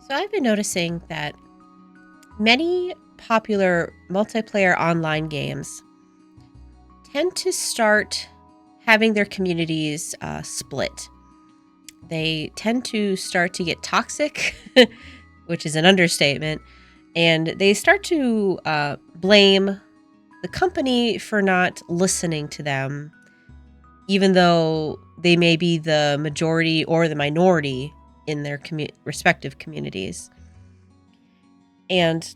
So I've been noticing that many popular multiplayer online games tend to start having their communities split. They tend to start to get toxic, which is an understatement, and they start to blame the company for not listening to them, even though they may be the majority or the minority in their respective communities. And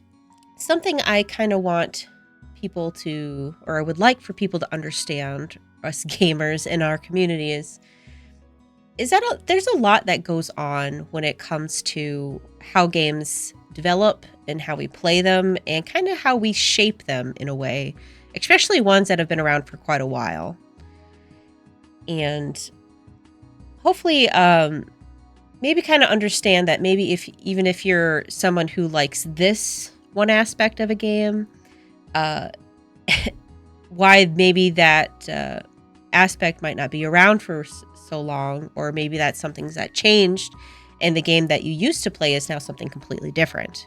something I kind of want people to, or I would like for people to understand, us gamers in our communities, is that there's a lot that goes on when it comes to how games develop and how we play them and kind of how we shape them in a way, especially ones that have been around for quite a while. And hopefully, maybe kind of understand that maybe even if you're someone who likes this one aspect of a game, uh, why maybe that aspect might not be around for so long, or maybe that's something that changed and the game that you used to play is now something completely different.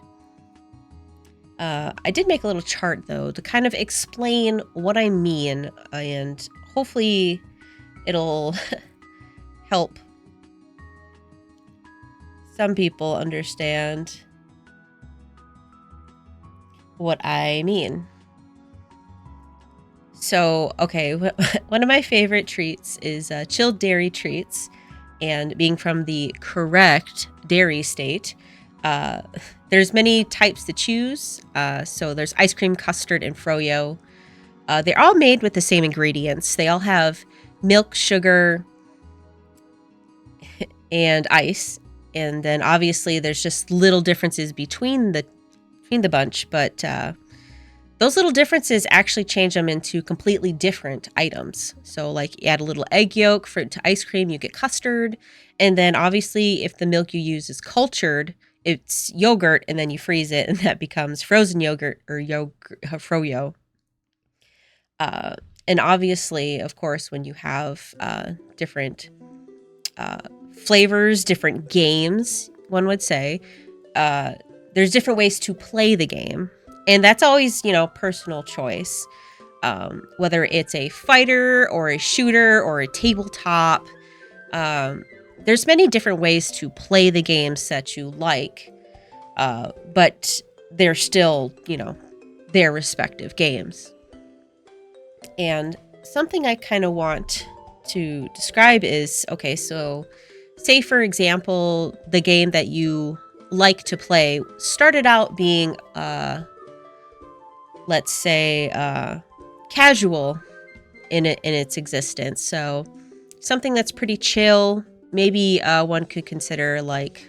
I did make a little chart though to kind of explain what I mean, and hopefully it'll help some people understand what I mean. So, okay, one of my favorite treats is chilled dairy treats. And being from the correct dairy state, there's many types to choose. So there's ice cream, custard, and froyo. They're all made with the same ingredients. They all have milk, sugar, and ice. And then obviously there's just little differences between the bunch, but those little differences actually change them into completely different items. So like you add a little egg yolk to ice cream, you get custard. And then obviously if the milk you use is cultured, it's yogurt, and then you freeze it and that becomes frozen yogurt or froyo. And obviously, of course, when you have different flavors, different games, one would say, there's different ways to play the game. And that's always, personal choice. Whether it's a fighter or a shooter or a tabletop, there's many different ways to play the games that you like, but they're still, their respective games. And something I kind of want to describe is, okay, so say, for example, the game that you like to play started out being, let's say, casual in its existence. So something that's pretty chill. Maybe one could consider like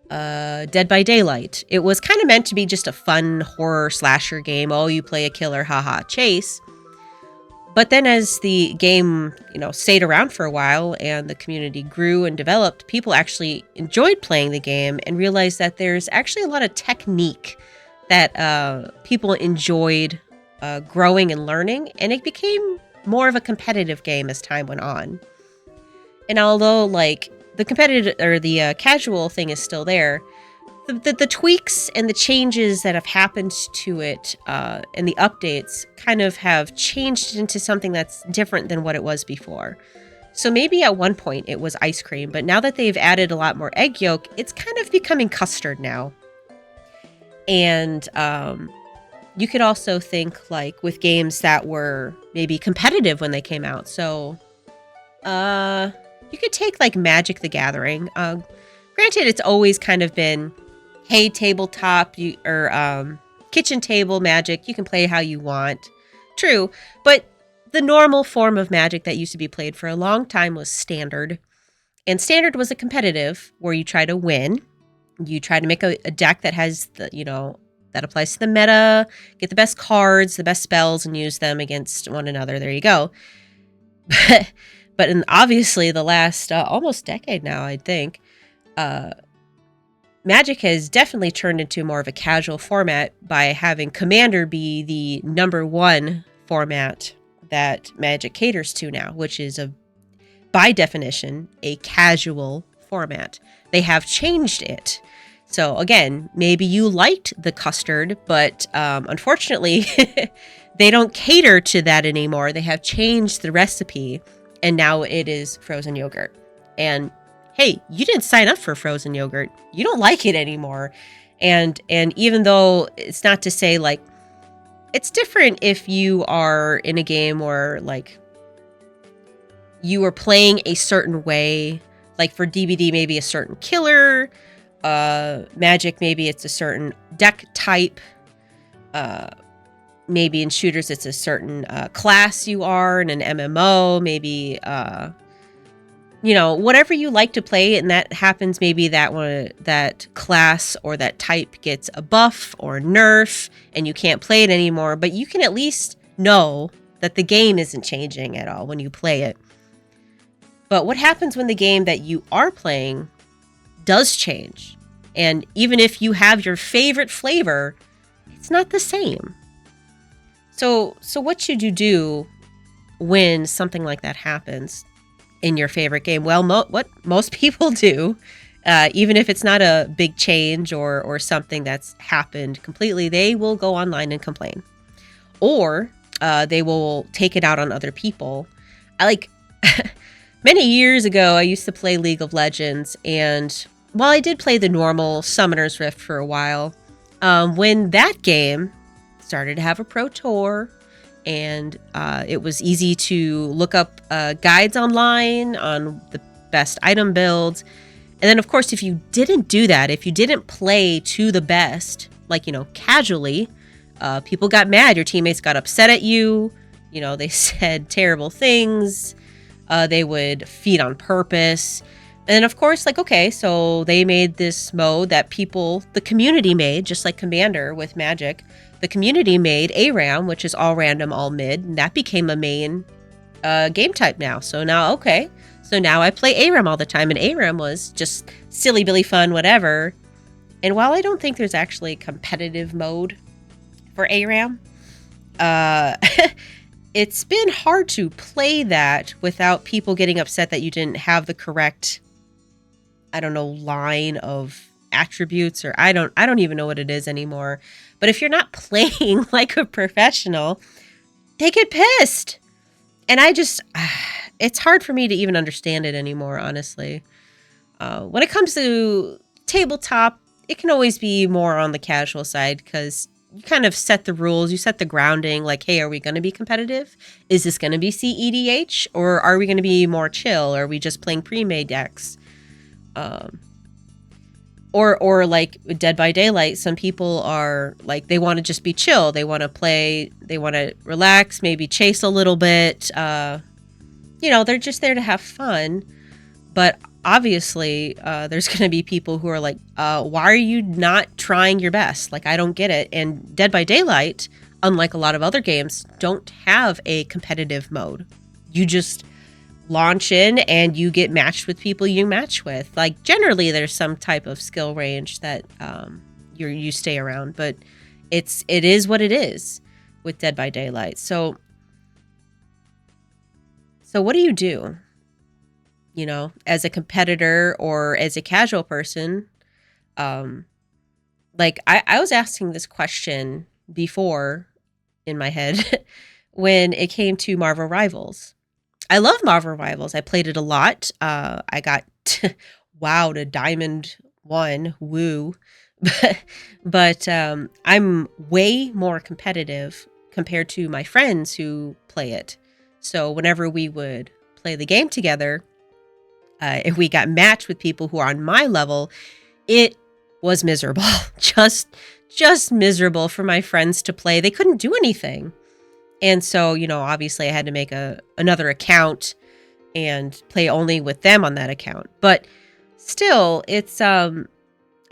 Dead by Daylight. It was kind of meant to be just a fun horror slasher game. Oh, you play a killer, haha, chase. But then as the game, stayed around for a while and the community grew and developed, people actually enjoyed playing the game and realized that there's actually a lot of technique that people enjoyed growing and learning, and it became more of a competitive game as time went on. And although like the competitive or the casual thing is still there, the tweaks and the changes that have happened to it and the updates kind of have changed it into something that's different than what it was before. So maybe at one point it was ice cream, but now that they've added a lot more egg yolk, it's kind of becoming custard now. And you could also think like with games that were maybe competitive when they came out. So you could take like Magic the Gathering. Granted, it's always kind of been, hey, tabletop or kitchen table Magic, you can play how you want. True, but the normal form of Magic that used to be played for a long time was Standard. And Standard was a competitive where you try to win. You try to make a deck that has the, that applies to the meta, get the best cards, the best spells, and use them against one another. There you go. But in obviously the last almost decade now, I think, Magic has definitely turned into more of a casual format by having Commander be the number one format that Magic caters to now, which is by definition, a casual format. They have changed it So again, maybe you liked the custard, but unfortunately, they don't cater to that anymore. They have changed the recipe, and now it is frozen yogurt. And hey, you didn't sign up for frozen yogurt. You don't like it anymore. And even though it's not to say like it's different if you are in a game where like you are playing a certain way, like for DBD maybe a certain killer, Magic maybe it's a certain deck type, maybe in shooters it's a certain class you are in an MMO, maybe whatever you like to play, and that happens maybe that class or that type gets a buff or a nerf and you can't play it anymore, but you can at least know that the game isn't changing at all when you play it. But what happens when the game that you are playing does change? And even if you have your favorite flavor, it's not the same. So what should you do when something like that happens in your favorite game? Well, what most people do, even if it's not a big change or something that's happened completely, they will go online and complain. Or they will take it out on other people. Many years ago, I used to play League of Legends, and while I did play the normal Summoner's Rift for a while, when that game started to have a pro tour, and it was easy to look up guides online on the best item builds. And then, of course, if you didn't do that, if you didn't play to the best, like, casually, people got mad. Your teammates got upset at you. They said terrible things. They would feed on purpose. And of course, okay, so they made this mode that the community made, just like Commander with Magic. The community made ARAM, which is all random, all mid, and that became a main game type now. So now I play ARAM all the time, and ARAM was just silly billy fun, whatever. And while I don't think there's actually competitive mode for ARAM, it's been hard to play that without people getting upset that you didn't have the correct, line of attributes, or I don't even know what it is anymore. But if you're not playing like a professional, they get pissed. And it's hard for me to even understand it anymore, honestly. When it comes to tabletop, it can always be more on the casual side because you kind of set the rules, you set the grounding, like, hey, are we going to be competitive? Is this going to be CEDH? Or are we going to be more chill? Or are we just playing pre-made decks? Or like Dead by Daylight, some people are like, they want to just be chill. They want to play, they want to relax, maybe chase a little bit. They're just there to have fun. But obviously, there's going to be people who are like, why are you not trying your best? Like, I don't get it. And Dead by Daylight, unlike a lot of other games, don't have a competitive mode. You just launch in and you get matched with people you match with. Like, generally, there's some type of skill range that you stay around. But it is what it is with Dead by Daylight. So what do you do? As a competitor or as a casual person, I was asking this question before in my head when it came to Marvel Rivals. I love Marvel Rivals. I played it a lot. I got wow to Diamond 1, woo. But I'm way more competitive compared to my friends who play it. So whenever we would play the game together, if we got matched with people who are on my level, it was miserable. just miserable for my friends to play. They couldn't do anything. And so, obviously I had to make another account and play only with them on that account. But still, it's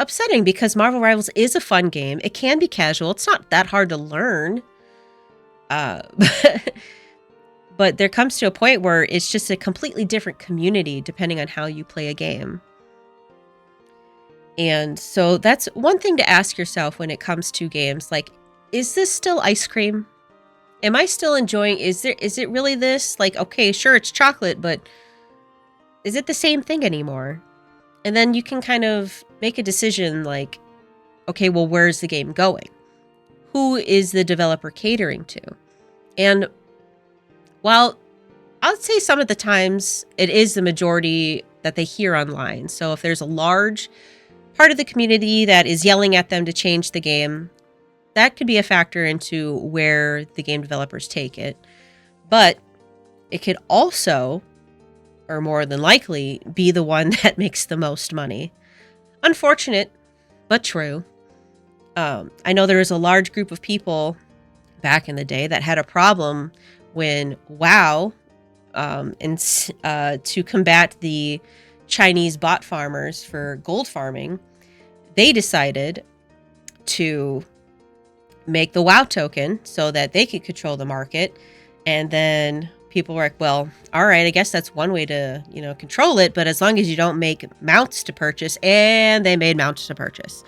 upsetting because Marvel Rivals is a fun game. It can be casual. It's not that hard to learn. But there comes to a point where it's just a completely different community depending on how you play a game. And so that's one thing to ask yourself when it comes to games. Like, is this still ice cream? Am I still enjoying? Is it really this? Like, okay, sure, it's chocolate, but is it the same thing anymore? And then you can kind of make a decision like, okay, well, where's the game going? Who is the developer catering to? And while I'll say some of the times it is the majority that they hear online. So if there's a large part of the community that is yelling at them to change the game, that could be a factor into where the game developers take it. But it could also, or more than likely, be the one that makes the most money. Unfortunate, but true. I know there was a large group of people back in the day that had a problem when WoW, to combat the Chinese bot farmers for gold farming, they decided to make the WoW token so that they could control the market. And then people were like, well, all right, I guess that's one way to, control it. But as long as you don't make mounts to purchase, and they made mounts to purchase.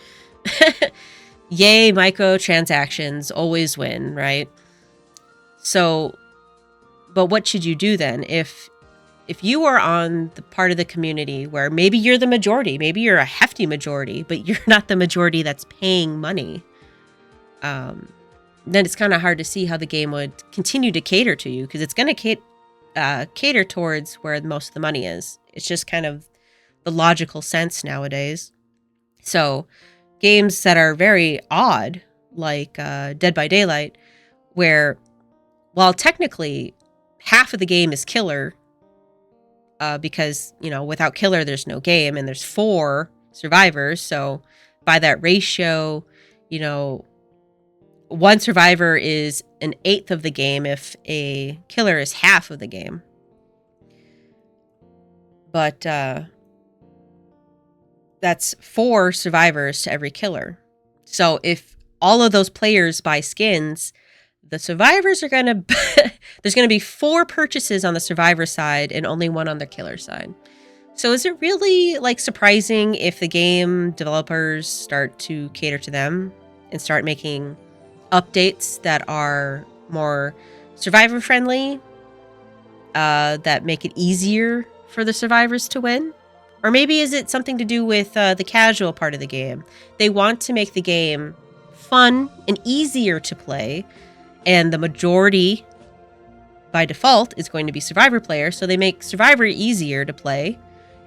Yay, microtransactions always win, right? So, but what should you do then? If you are on the part of the community where maybe you're the majority, maybe you're a hefty majority, but you're not the majority that's paying money, then it's kind of hard to see how the game would continue to cater to you, because it's going to cater towards where most of the money is. It's just kind of the logical sense nowadays. So games that are very odd, like Dead by Daylight, where while technically half of the game is killer, because, without killer, there's no game, and there's 4 survivors. So by that ratio, one survivor is an 1/8 of the game if a killer is half of the game. But that's 4 survivors to every killer. So if all of those players buy skins, the survivors are going to... there's going to be 4 purchases on the survivor side and only 1 on the killer side. So is it really surprising if the game developers start to cater to them and start making updates that are more survivor friendly, that make it easier for the survivors to win? Or maybe is it something to do with the casual part of the game? They want to make the game fun and easier to play, and the majority by default is going to be survivor players, so they make survivor easier to play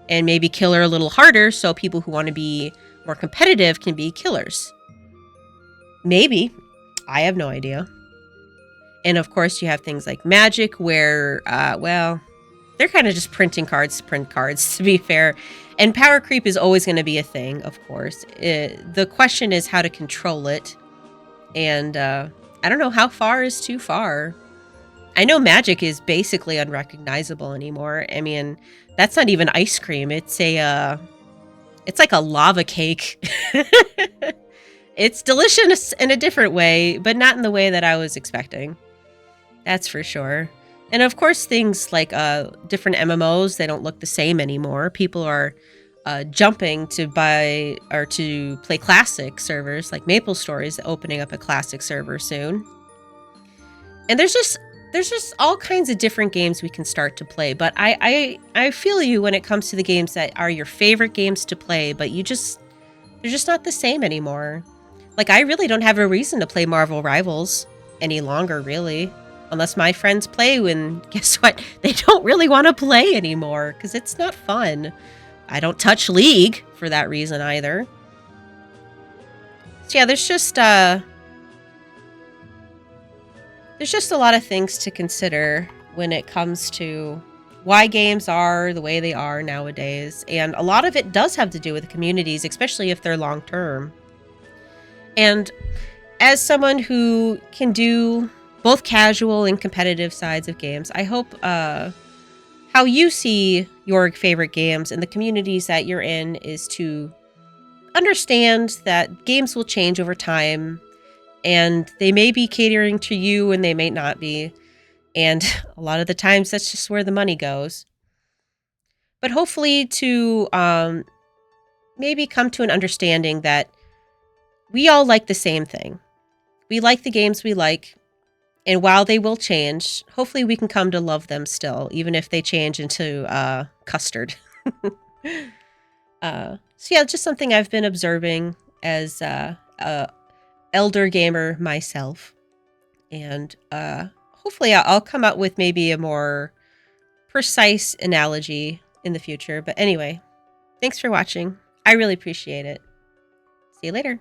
and maybe killer a little harder, so people who want to be more competitive can be killers. Maybe. I have no idea. And of course you have things like Magic where, they're kind of just printing cards to print cards, to be fair. And power creep is always going to be a thing, of course. The question is how to control it. And I don't know how far is too far. I know Magic is basically unrecognizable anymore. I mean, that's not even ice cream. It's like a lava cake. It's delicious in a different way, but not in the way that I was expecting. That's for sure. And of course, things like different MMOs, they don't look the same anymore. People are jumping to buy or to play classic servers, like MapleStory is opening up a classic server soon. And there's just all kinds of different games we can start to play. But I feel you when it comes to the games that are your favorite games to play, but they're just not the same anymore. Like, I really don't have a reason to play Marvel Rivals any longer, really. Unless my friends play, and guess what? They don't really want to play anymore, because it's not fun. I don't touch League for that reason either. So yeah, there's just a lot of things to consider when it comes to why games are the way they are nowadays. And a lot of it does have to do with the communities, especially if they're long term. And as someone who can do both casual and competitive sides of games, I hope how you see your favorite games and the communities that you're in is to understand that games will change over time, and they may be catering to you and they may not be. And a lot of the times that's just where the money goes. But hopefully to maybe come to an understanding that we all like the same thing. We like the games we like. And while they will change, hopefully we can come to love them still, even if they change into custard. So yeah, just something I've been observing as a elder gamer myself, and hopefully I'll come up with maybe a more precise analogy in the future. But anyway, thanks for watching. I really appreciate it. See you later.